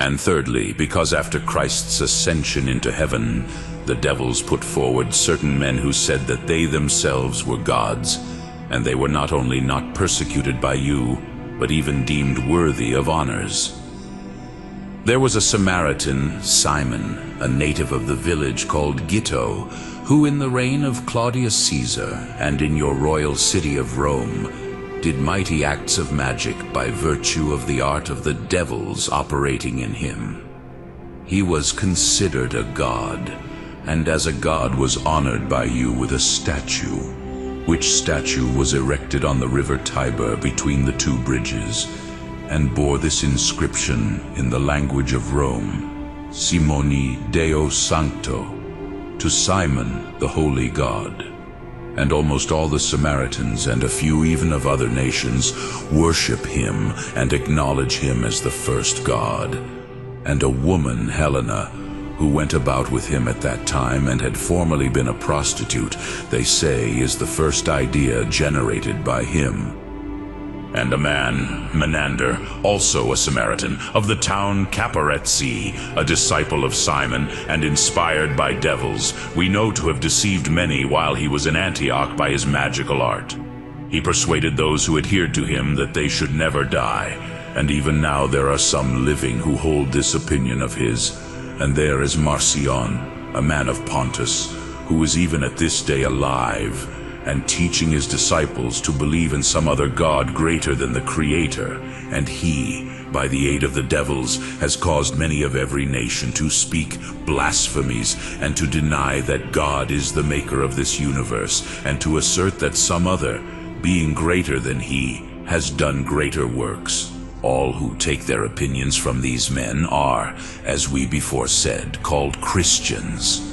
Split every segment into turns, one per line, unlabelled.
And thirdly, because after Christ's ascension into heaven, the devils put forward certain men who said that they themselves were gods, and they were not only not persecuted by you, but even deemed worthy of honors. There was a Samaritan, Simon, a native of the village called Gitto, who in the reign of Claudius Caesar and in your royal city of Rome did mighty acts of magic by virtue of the art of the devils operating in him. He was considered a god, and as a god was honored by you with a statue, which statue was erected on the river Tiber between the two bridges, and bore this inscription in the language of Rome: Simoni Deo Sancto, to Simon the holy god. And almost all the Samaritans and a few even of other nations worship him and acknowledge him as the first god. And a woman, Helena, who went about with him at that time and had formerly been a prostitute, they say is the first idea generated by him. And a man, Menander, also a Samaritan, of the town Caparetsi, a disciple of Simon, and inspired by devils, we know to have deceived many while he was in Antioch by his magical art. He persuaded those who adhered to him that they should never die, and even now there are some living who hold this opinion of his. And there is Marcion, a man of Pontus, who is even at this day alive, and teaching his disciples to believe in some other god greater than the Creator, and he, by the aid of the devils, has caused many of every nation to speak blasphemies, and to deny that God is the maker of this universe, and to assert that some other, being greater than he, has done greater works. All who take their opinions from these men are, as we before said, called Christians,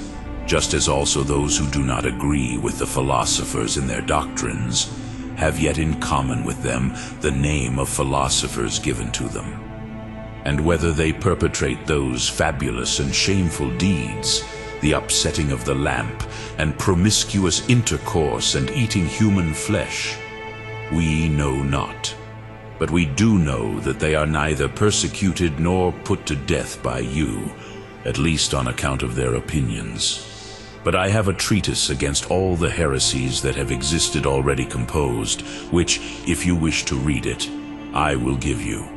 just as also those who do not agree with the philosophers in their doctrines have yet in common with them the name of philosophers given to them. And whether they perpetrate those fabulous and shameful deeds, the upsetting of the lamp, and promiscuous intercourse, and eating human flesh, we know not. But we do know that they are neither persecuted nor put to death by you, at least on account of their opinions. But I have a treatise against all the heresies that have existed already composed, which, if you wish to read it, I will give you.